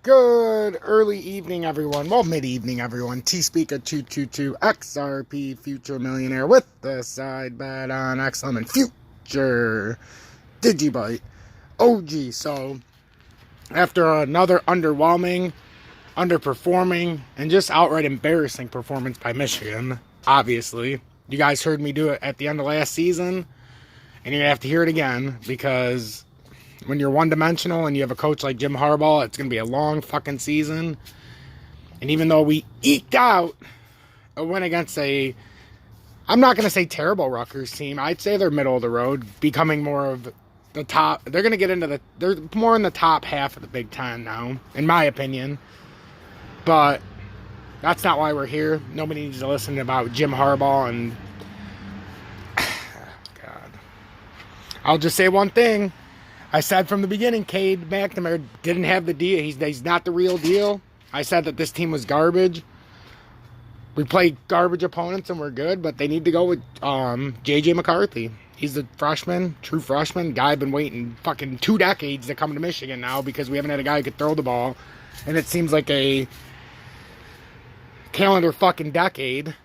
Good early evening, everyone. Well, mid-evening, everyone. T-Speaker 222 XRP Future Millionaire with the side bet on XLM and Future Digibyte OG. So, after another underwhelming, underperforming, and just outright embarrassing performance by Michigan, obviously, you guys heard me do it at the end of last season, and you're going to have to hear it again, because when you're one-dimensional and you have a coach like Jim Harbaugh, it's going to be a long fucking season. And even though we eked out a win against I'm not going to say terrible Rutgers team. I'd say they're middle of the road, becoming more of the top. They're going to get into they're more in the top half of the Big Ten now, in my opinion. But that's not why we're here. Nobody needs to listen about Jim Harbaugh and... God. I'll just say one thing. I said from the beginning, Cade McNamara didn't have the deal. He's not the real deal. I said that this team was garbage. We play garbage opponents and we're good, but they need to go with J.J. McCarthy. He's a freshman, true freshman. Guy I've been waiting fucking 2 decades to come to Michigan now because we haven't had a guy who could throw the ball. And it seems like a calendar fucking decade.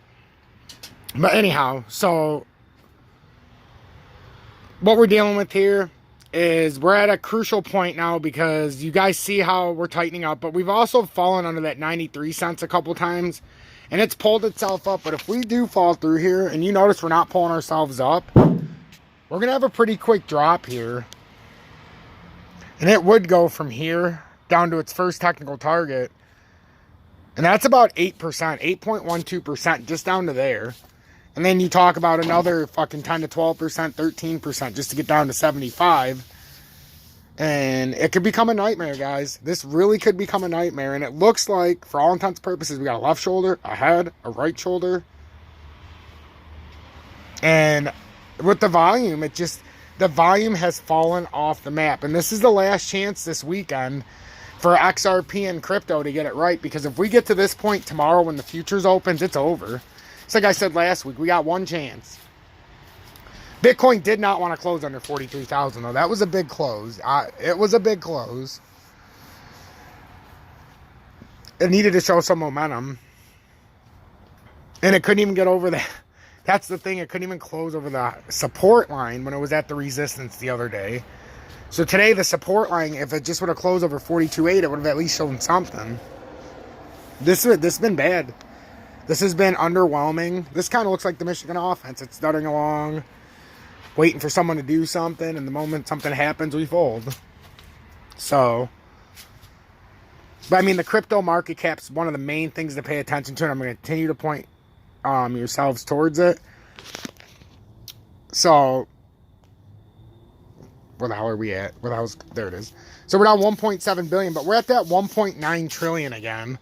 But anyhow, so what we're dealing with here is we're at a crucial point now because you guys see how we're tightening up, but we've also fallen under that 93 cents a couple times, and it's pulled itself up. But if we do fall through here, and you notice we're not pulling ourselves up, we're going to have a pretty quick drop here. And it would go from here down to its first technical target, and that's about 8%, 8.12%, just down to there. And then you talk about another fucking 10 to 12%, 13%, just to get down to 75. And it could become a nightmare, guys. This really could become a nightmare. And it looks like, for all intents and purposes, we got a left shoulder, a head, a right shoulder. And with the volume, the volume has fallen off the map. And this is the last chance this weekend for XRP and crypto to get it right. Because if we get to this point tomorrow when the futures opens, it's over. It's like I said last week, we got one chance. Bitcoin did not want to close under 43,000, though. That was a big close. It was a big close. It needed to show some momentum. And it couldn't even get over that. That's the thing. It couldn't even close over the support line when it was at the resistance the other day. So today, the support line, if it just would have closed over 42.8, it would have at least shown something. This has been bad. This has been underwhelming. This kind of looks like the Michigan offense. It's stuttering along, waiting for someone to do something, and the moment something happens, we fold. So, but I mean, the crypto market cap's one of the main things to pay attention to, and I'm going to continue to point yourselves towards it. So, where the hell are we at? There it is. So we're down 1.7 billion, but we're at that 1.9 trillion again.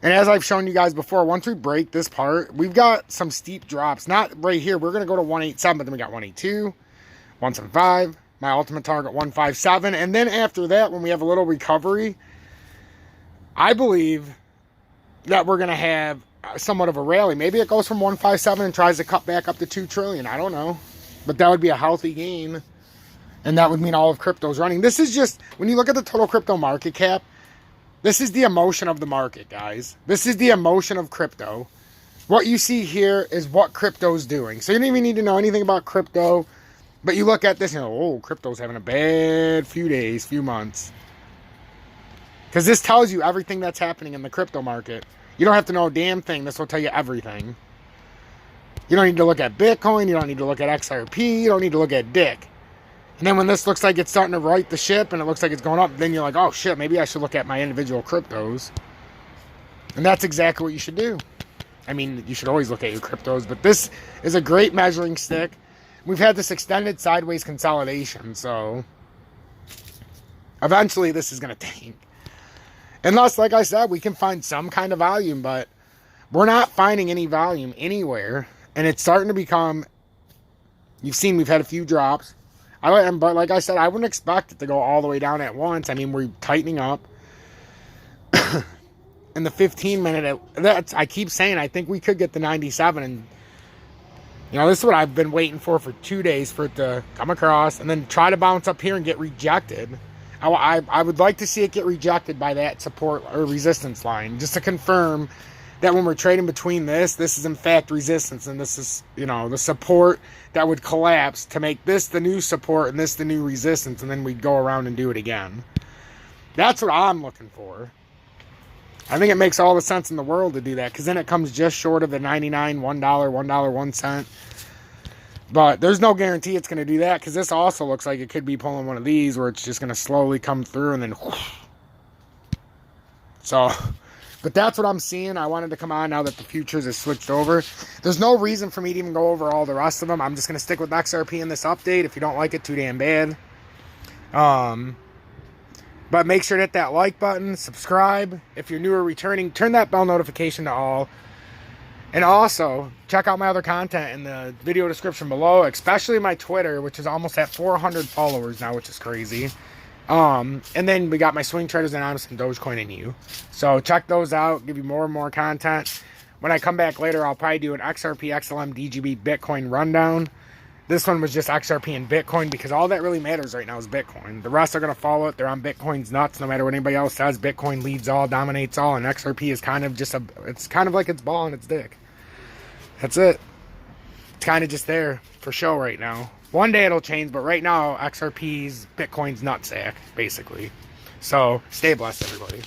And as I've shown you guys before, once we break this part, we've got some steep drops. Not right here. We're going to go to 187, but then we got 182, 175, my ultimate target 157. And then after that, when we have a little recovery, I believe that we're going to have somewhat of a rally. Maybe it goes from 157 and tries to cut back up to 2 trillion. I don't know. But that would be a healthy gain. And that would mean all of crypto's running. This is just, when you look at the total crypto market cap, this is the emotion of the market, guys. This is the emotion of crypto. What you see here is what crypto's doing. So you don't even need to know anything about crypto. But you look at this and oh, crypto's having a bad few days, few months. Because this tells you everything that's happening in the crypto market. You don't have to know a damn thing. This will tell you everything. You don't need to look at Bitcoin. You don't need to look at XRP. You don't need to look at Dick. And then when this looks like it's starting to right the ship and it looks like it's going up, then you're like, oh shit, maybe I should look at my individual cryptos. And that's exactly what you should do. I mean, you should always look at your cryptos, but this is a great measuring stick. We've had this extended sideways consolidation, so eventually this is going to tank. Unless, like I said, we can find some kind of volume, but we're not finding any volume anywhere. And it's starting to become, you've seen we've had a few drops. But like I said, I wouldn't expect it to go all the way down at once. I mean, we're tightening up. In the 15-minute, I keep saying I think we could get the 97. And, you know, this is what I've been waiting for 2 days for it to come across and then try to bounce up here and get rejected. I would like to see it get rejected by that support or resistance line, just to confirm that when we're trading between this is in fact resistance, and this is, you know, the support that would collapse to make this the new support and this the new resistance, and then we'd go around and do it again. That's what I'm looking for. I think it makes all the sense in the world to do that, because then it comes just short of the 99, $1, $1, 1 cent. But there's no guarantee it's going to do that, because this also looks like it could be pulling one of these where it's just going to slowly come through and then whoosh. So, but that's what I'm seeing. I wanted to come on now that the futures has switched over. There's no reason for me to even go over all the rest of them. I'm just going to stick with XRP in this update. If you don't like it, too damn bad. But make sure to hit that like button, subscribe. If you're new or returning, turn that bell notification to all. And also, check out my other content in the video description below, especially my Twitter, which is almost at 400 followers now, which is crazy. And then we got my Swing Traders Anonymous and Dogecoin and you. So check those out, give you more and more content. When I come back later, I'll probably do an XRP, XLM, DGB, Bitcoin rundown. This one was just XRP and Bitcoin, because all that really matters right now is Bitcoin. The rest are going to follow it. They're on Bitcoin's nuts no matter what anybody else says. Bitcoin leads all, dominates all, and XRP is kind of just it's kind of like its ball and its dick. That's it. It's kind of just there for show right now. One day it'll change, but right now XRP's Bitcoin's nutsack, basically. So stay blessed, everybody.